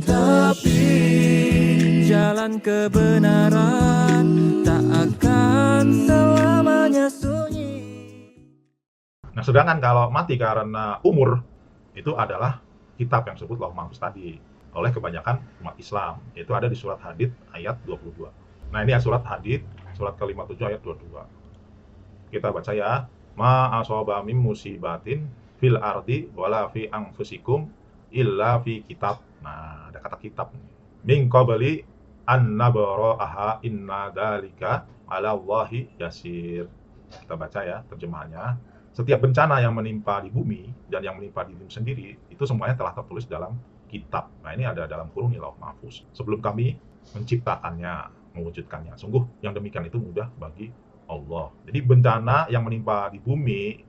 Tapi jalan kebenaran tak akan selamanya sunyi. Nah, sedangkan kalau mati karena umur, itu adalah kitab yang disebut Lauh Mahfuz tadi oleh kebanyakan umat Islam. Itu ada di surat Hadid ayat 22. Nah, ini surat Hadid, surat ke-57 ayat 22. Kita baca ya. Ma asaba min musibatin fil ardi wala fi anfusikum illa fi kitab. Nah, ada kata kitab. Min qabli an nabra'aha inna dzalika 'ala Allahi yasir. Kita baca ya terjemahannya. Setiap bencana yang menimpa di bumi dan yang menimpa dirimu sendiri, itu semuanya telah tertulis dalam kitab. Nah, ini ada dalam kurung Lauh Mahfuz. Sebelum kami menciptakannya, mewujudkannya. Sungguh yang demikian itu mudah bagi Allah. Jadi bencana yang menimpa di bumi,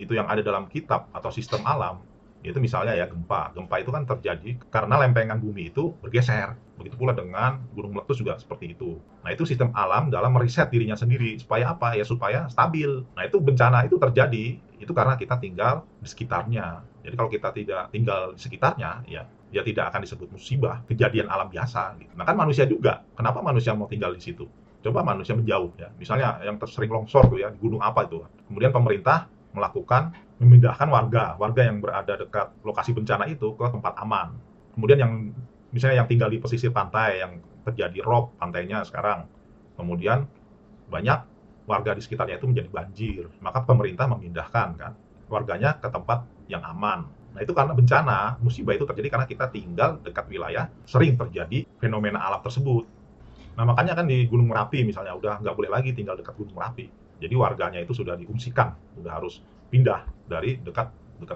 itu yang ada dalam kitab atau sistem alam, itu misalnya ya gempa. Gempa itu kan terjadi karena lempengan bumi itu bergeser. Begitu pula dengan gunung meletus juga seperti itu. Nah, itu sistem alam dalam meriset dirinya sendiri. Supaya apa? Ya supaya stabil. Nah, itu bencana itu terjadi, itu karena kita tinggal di sekitarnya. Jadi kalau kita tidak tinggal di sekitarnya, ya tidak akan disebut musibah, kejadian alam biasa. Gitu. Nah, kan manusia juga. Kenapa manusia mau tinggal di situ? Coba manusia menjauh ya. Misalnya yang sering longsor tuh ya, di gunung apa itu. Kemudian pemerintah melakukan memindahkan warga yang berada dekat lokasi bencana itu ke tempat aman. Kemudian yang misalnya yang tinggal di pesisir pantai yang terjadi rob pantainya sekarang, kemudian banyak warga di sekitarnya itu menjadi banjir, maka pemerintah memindahkan kan warganya ke tempat yang aman. Nah, itu karena bencana, musibah itu terjadi karena kita tinggal dekat wilayah sering terjadi fenomena alam tersebut. Nah, makanya kan di Gunung Merapi misalnya udah nggak boleh lagi tinggal dekat Gunung Merapi. Jadi warganya itu sudah diungsikan, udah harus pindah dari dekat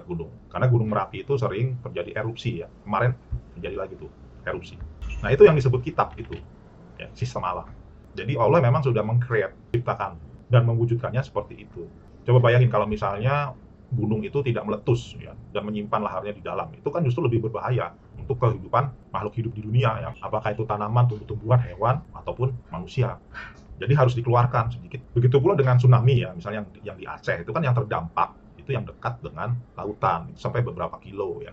gunung. Karena Gunung Merapi itu sering terjadi erupsi ya. Kemarin terjadi lagi tuh erupsi. Nah, itu yang disebut kitab itu, ya, sistem alam. Jadi Allah memang sudah meng-create, ciptakan dan mewujudkannya seperti itu. Coba bayangin kalau misalnya gunung itu tidak meletus ya dan menyimpan laharnya di dalam. Itu kan justru lebih berbahaya untuk kehidupan makhluk hidup di dunia ya. Apakah itu tanaman, tumbuh-tumbuhan, hewan ataupun manusia. Jadi harus dikeluarkan sedikit. Begitu pula dengan tsunami ya, misalnya yang di Aceh itu kan yang terdampak itu yang dekat dengan lautan sampai beberapa kilo ya.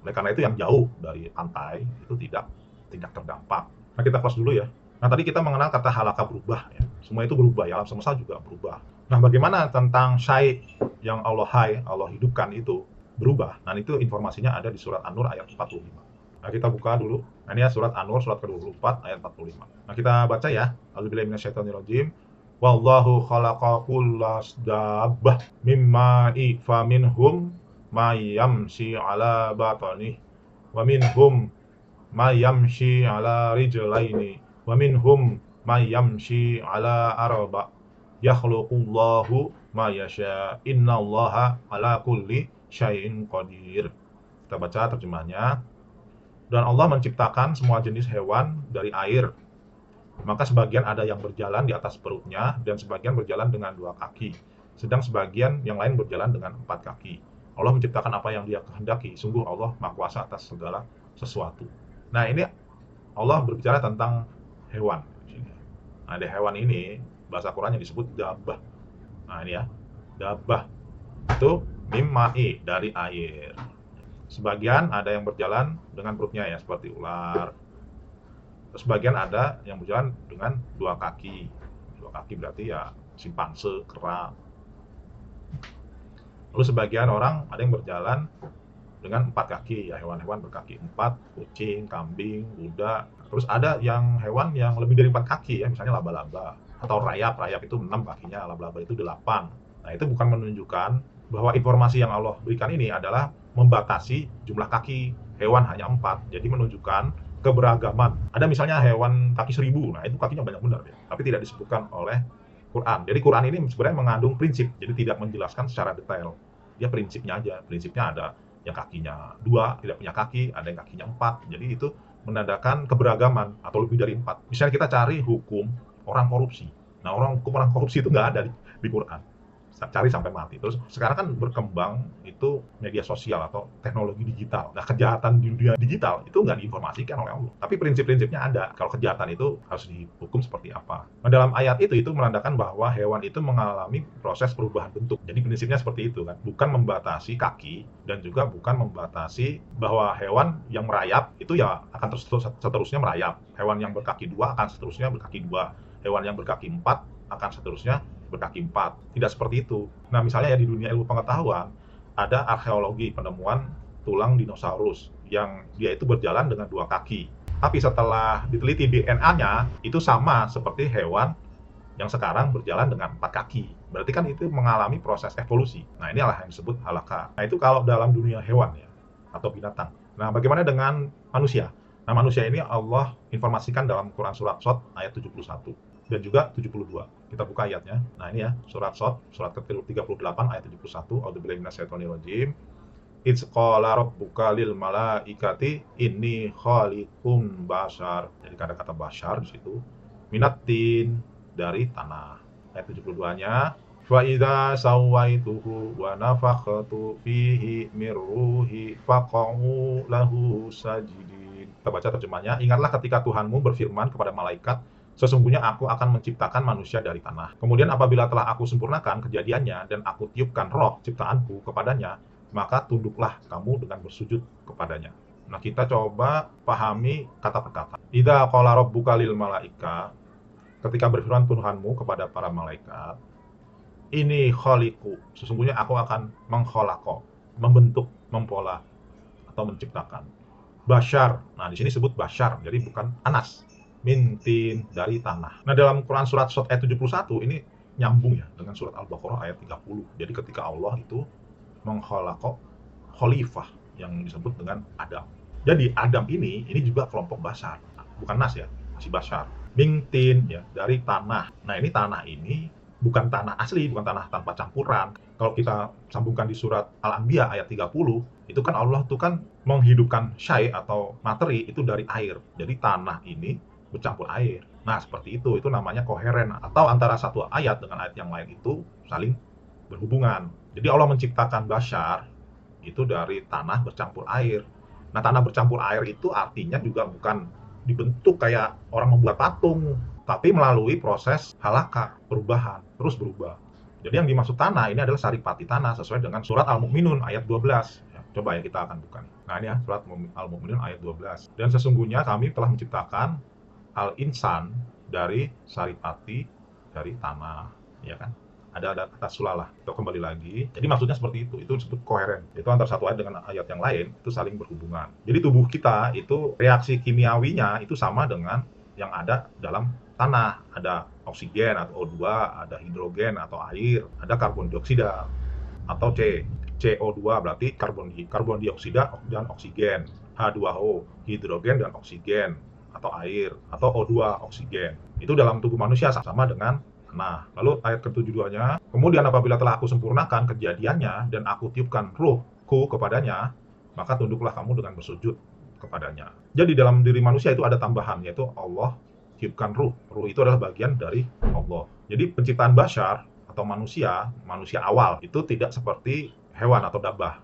Oleh karena itu yang jauh dari pantai itu tidak terdampak. Nah, kita close dulu ya. Nah, tadi kita mengenal kata halaka berubah ya. Semua itu berubah ya, alam semesta juga berubah. Nah, bagaimana tentang syai yang Allah hidupkan itu berubah? Nah, itu informasinya ada di surat An-Nur ayat 45. Nah, kita buka dulu. Nah, ini ya surat An-Nur surat ke-24 ayat 45. Nah, kita baca ya. A'udzubillahi minasyaitonirrajim. Wallahu khalaqa kulla dabbah mimma'i faminhum may yamshi 'ala batnih wa minhum may yamshi 'ala rijlaini wa minhum may yamshi 'ala arba' yakhluqullahu ma yasha innallaha 'ala kulli syai'in qadir. Kita baca terjemahnya. Dan Allah menciptakan semua jenis hewan dari air. Maka sebagian ada yang berjalan di atas perutnya dan sebagian berjalan dengan 2 kaki. Sedang sebagian yang lain berjalan dengan 4 kaki. Allah menciptakan apa yang Dia kehendaki. Sungguh Allah Maha Kuasa atas segala sesuatu. Nah, ini Allah berbicara tentang hewan. Nah, di hewan ini bahasa Qurannya disebut dabbah. Nah, ini ya. Dabbah itu mimma'i dari air. Sebagian ada yang berjalan dengan perutnya ya, seperti ular. Sebagian ada yang berjalan dengan 2 kaki. 2 kaki berarti ya simpanse, kera. Lalu sebagian orang ada yang berjalan dengan 4 kaki, ya hewan-hewan berkaki 4, kucing, kambing, kuda. Terus ada yang hewan yang lebih dari 4 kaki ya, misalnya laba-laba. Atau rayap itu 6 kakinya, laba-laba itu 8. Nah, itu bukan menunjukkan bahwa informasi yang Allah berikan ini adalah membatasi jumlah kaki hewan hanya 4. Jadi menunjukkan keberagaman. Ada misalnya hewan kaki 1000, nah itu kakinya banyak benar ya. Tapi tidak disebutkan oleh Quran. Jadi Quran ini sebenarnya mengandung prinsip, jadi tidak menjelaskan secara detail. Dia prinsipnya aja. Prinsipnya ada yang kakinya 2, tidak punya kaki, ada yang kakinya 4. Jadi itu menandakan keberagaman atau lebih dari 4. Misalnya kita cari hukum orang korupsi. Nah, hukum orang korupsi itu nggak ada di Quran. cari sampai mati. Terus sekarang kan berkembang itu media sosial atau teknologi digital. Nah, kejahatan di dunia digital itu nggak diinformasikan oleh Allah. Tapi prinsip-prinsipnya ada. Kalau kejahatan itu harus dihukum seperti apa. Nah, dalam ayat itu menandakan bahwa hewan itu mengalami proses perubahan bentuk. Jadi prinsipnya seperti itu kan. Bukan membatasi kaki dan juga bukan membatasi bahwa hewan yang merayap itu ya akan seterusnya merayap. Hewan yang berkaki dua akan seterusnya berkaki dua. Hewan yang berkaki empat akan seterusnya berkaki empat. Tidak seperti itu. Nah, misalnya ya di dunia ilmu pengetahuan, ada arkeologi penemuan tulang dinosaurus yang dia itu berjalan dengan dua kaki. Tapi setelah diteliti DNA-nya, itu sama seperti hewan yang sekarang berjalan dengan empat kaki. Berarti kan itu mengalami proses evolusi. Nah, inilah yang disebut halakha. Nah, itu kalau dalam dunia hewan ya, atau binatang. Nah, bagaimana dengan manusia? Nah, manusia ini Allah informasikan dalam Quran Surat Shad ayat 71. Dan juga 72. Kita buka ayatnya. Nah, ini ya, surat Shad, surat ke-38 ayat 71. A'udzubillahi minasyaitonirrajim. Idz qala rabbuka lil malaikati inni khaliqun bashar. Jadi ada kata bashar di situ. Minatin dari tanah. Ayat 72-nya, fa idza sawaituhu wa nafakhtu fihi mir ruhi faqa'u lahu sajidin. Kita baca terjemahnya. Ingatlah ketika Tuhanmu berfirman kepada malaikat, sesungguhnya aku akan menciptakan manusia dari tanah. Kemudian apabila telah aku sempurnakan kejadiannya dan aku tiupkan roh ciptaanku kepadanya, maka tunduklah kamu dengan bersujud kepadanya. Nah, kita coba pahami kata per kata. Idza qala rabbuka lil malaika, ketika berfirman Tuhanmu kepada para malaikat, ini khaliqu, sesungguhnya aku akan mengkholako, membentuk, mempola atau menciptakan. Bashar. Nah, di sini sebut bashar, jadi bukan anas. Mintin dari tanah. Nah, dalam Quran Surat Shad ayat 71 ini nyambung ya dengan surat Al-Baqarah ayat 30. Jadi ketika Allah itu mengkholako khalifah yang disebut dengan Adam. Jadi Adam ini juga kelompok bashar. Bukan nas ya, masih bashar. Mintin ya, dari tanah. Nah, ini tanah ini bukan tanah asli, bukan tanah tanpa campuran. Kalau kita sambungkan di surat Al-Anbiya ayat 30, itu kan Allah tuh kan menghidupkan syai atau materi itu dari air. Jadi tanah ini bercampur air. Nah, seperti itu namanya koheren, atau antara satu ayat dengan ayat yang lain itu saling berhubungan. Jadi Allah menciptakan bashar itu dari tanah bercampur air. Nah, tanah bercampur air itu artinya juga bukan dibentuk kayak orang membuat patung, tapi melalui proses halakha, perubahan, terus berubah. Jadi yang dimaksud tanah ini adalah saripati tanah sesuai dengan surat Al-Mu'minun ayat 12. Coba ya kita akan buka. Nah, ini ya surat Al-Mu'minun ayat 12. Dan sesungguhnya kami telah menciptakan al-insan dari saripati dari tanah, ya kan? Ada kata sulalah. Kita kembali lagi. Jadi maksudnya seperti itu disebut koheren. Itu antara satu ayat dengan ayat yang lain itu saling berhubungan. Jadi tubuh kita itu reaksi kimiawinya itu sama dengan yang ada dalam tanah. Ada oksigen atau O2, ada hidrogen atau air, ada karbon dioksida atau CO2 berarti karbon dioksida dan oksigen, H2O hidrogen dan oksigen atau air, atau O2 oksigen. Itu dalam tubuh manusia sama dengan tanah. Lalu ayat ke-72-nya, kemudian apabila telah aku sempurnakan kejadiannya dan aku tiupkan ruhku kepadanya, maka tunduklah kamu dengan bersujud kepadanya. Jadi dalam diri manusia itu ada tambahan, yaitu Allah tiupkan ruh. Ruh itu adalah bagian dari Allah. Jadi penciptaan bashar atau manusia awal itu tidak seperti hewan atau dabah.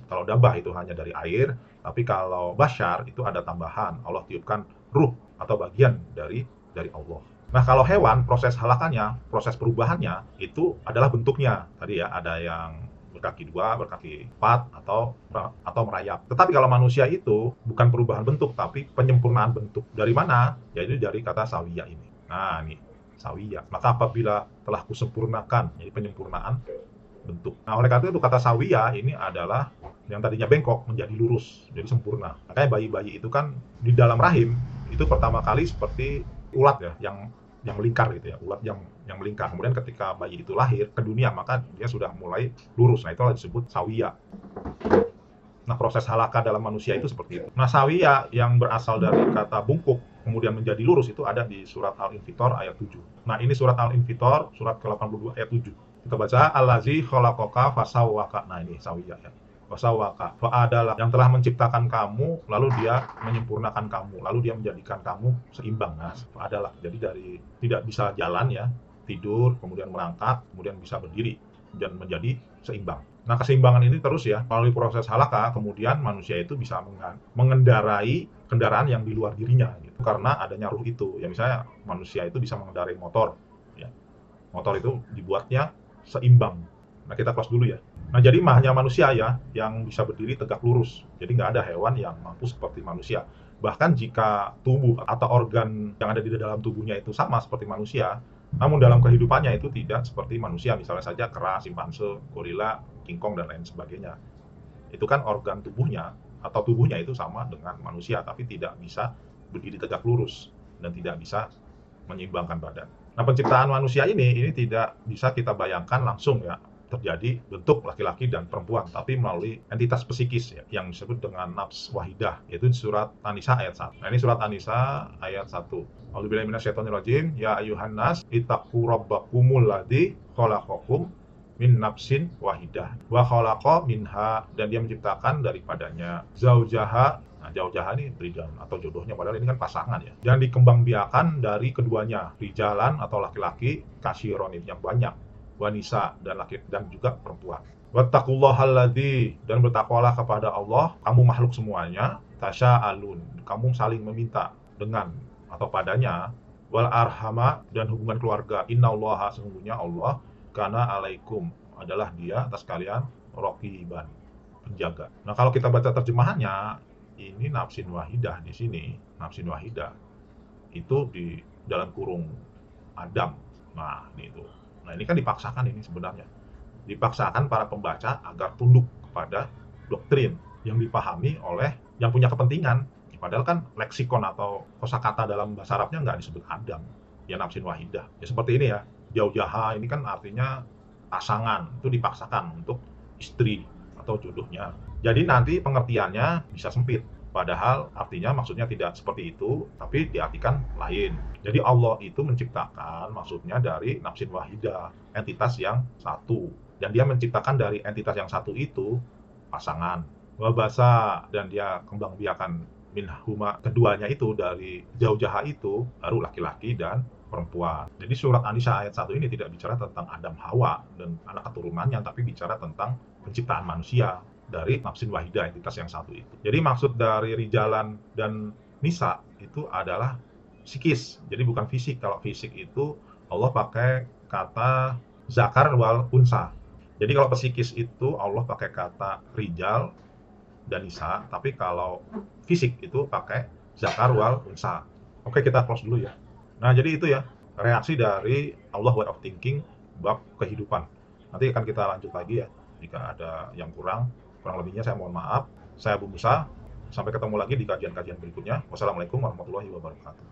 Kalau dabah itu hanya dari air, tapi kalau bashar itu ada tambahan. Allah tiupkan ruh atau bagian dari Allah. Nah, kalau hewan, proses halakannya, proses perubahannya itu adalah bentuknya. Tadi ya, ada yang berkaki dua, berkaki empat, atau merayap. Tetapi kalau manusia itu bukan perubahan bentuk, tapi penyempurnaan bentuk. Dari mana? Yaitu dari kata sawiya ini. Nah, ini sawiya. Maka apabila telah kusempurnakan, jadi penyempurnaan bentuk. Nah, oleh karena itu kata sawiya ini adalah yang tadinya bengkok menjadi lurus, jadi sempurna. Makanya bayi-bayi itu kan di dalam rahim itu pertama kali seperti ulat ya, yang melingkar gitu ya, ulat yang melingkar. Kemudian ketika bayi itu lahir ke dunia, maka dia sudah mulai lurus. Nah, itulah disebut sawiya. Nah, proses halakha dalam manusia itu seperti itu. Nah, sawiya yang berasal dari kata bungkuk kemudian menjadi lurus itu ada di surat Al-Infitor ayat 7. Nah, ini surat Al-Infitor surat ke-82 ayat 7. Kita baca allazi khalaqaka fasawwaka. Nah, ini sawiya ya. Fasawwaka. Adalah yang telah menciptakan kamu, lalu dia menyempurnakan kamu, lalu dia menjadikan kamu seimbang. Nah, adalah. Jadi dari tidak bisa jalan ya, tidur, kemudian merangkak, kemudian bisa berdiri. dan menjadi seimbang. Nah, keseimbangan ini terus ya, melalui proses halakha, kemudian manusia itu bisa mengendarai kendaraan yang di luar dirinya, gitu. Karena adanya ruh itu. Ya misalnya manusia itu bisa mengendarai motor, ya. Motor itu dibuatnya seimbang. Nah, kita close dulu ya. Nah, jadi hanya manusia ya yang bisa berdiri tegak lurus. Jadi nggak ada hewan yang mampu seperti manusia. Bahkan jika tubuh atau organ yang ada di dalam tubuhnya itu sama seperti manusia, namun dalam kehidupannya itu tidak seperti manusia. Misalnya saja kera, simpanse, gorila, King Kong, dan lain sebagainya. Itu kan organ tubuhnya atau tubuhnya itu sama dengan manusia, tapi tidak bisa berdiri tegak lurus dan tidak bisa menyeimbangkan badan. Nah, penciptaan manusia ini tidak bisa kita bayangkan langsung ya terjadi bentuk laki-laki dan perempuan, tapi melalui entitas psikis ya, yang disebut dengan nafs wahidah, yaitu di surat An-Nisa ayat 1. Nah, ini surat An-Nisa ayat 1. A'udzubillahi minasyaitonirrajim. Ya ayyuhan nas ittaqu rabbakumul ladzi khalaqakum min nafsin wahidah wa khalaqa minha, dan dia menciptakan daripadanya zaujaha. Nah, zaujaha ini rijalan atau jodohnya, padahal ini kan pasangan ya. Dan dikembangbiakan dari keduanya, rijalan atau laki-laki, kasiron yang banyak, wanisa dan laki dan juga perempuan. Wattaqullahal-ladzi, dan bertakwalah kepada Allah kamu makhluk semuanya, tasya'alun, kamu saling meminta dengan atau padanya, wal arhama, dan hubungan keluarga, innallaha, sesungguhnya Allah, kana alaikum, adalah dia atas kalian, raqiban, penjaga. Nah, kalau kita baca terjemahannya, ini nafsin wahidah di sini, nafsin wahidah itu di dalam kurung Adam. Nah, itu. Nah, ini kan dipaksakan ini sebenarnya. Dipaksakan para pembaca agar tunduk kepada doktrin yang dipahami oleh yang punya kepentingan. Padahal kan leksikon atau kosakata dalam bahasa Arabnya nggak disebut Adam, ya nafsin wahidah. Ya seperti ini ya, zaujaha ini kan artinya pasangan, itu dipaksakan untuk istri atau jodohnya. Jadi nanti pengertiannya bisa sempit. Padahal artinya maksudnya tidak seperti itu, tapi diartikan lain. Jadi Allah itu menciptakan maksudnya dari nafsin wahidah, entitas yang satu. Dan dia menciptakan dari entitas yang satu itu pasangan. Wabasa, dan dia kembangbiakan minhuma, keduanya itu dari zaujaha itu baru laki-laki dan perempuan. Jadi surat An-Nisa ayat 1 ini tidak bicara tentang Adam Hawa dan anak keturunannya, tapi bicara tentang penciptaan manusia dari nafsin wahidah, entitas yang satu itu. Jadi maksud dari rijalan dan nisa itu adalah psikis, jadi bukan fisik. Kalau fisik itu Allah pakai kata zakar wal unsa. Jadi kalau psikis itu Allah pakai kata rijal dan nisa, tapi kalau fisik itu pakai zakar wal unsa. Oke, kita close dulu ya. Nah, jadi itu ya reaksi dari Allah way of thinking bab kehidupan. Nanti akan kita lanjut lagi ya jika ada yang kurang lebihnya saya mohon maaf. Saya Abu Musa. Sampai ketemu lagi di kajian-kajian berikutnya. Wassalamualaikum warahmatullahi wabarakatuh.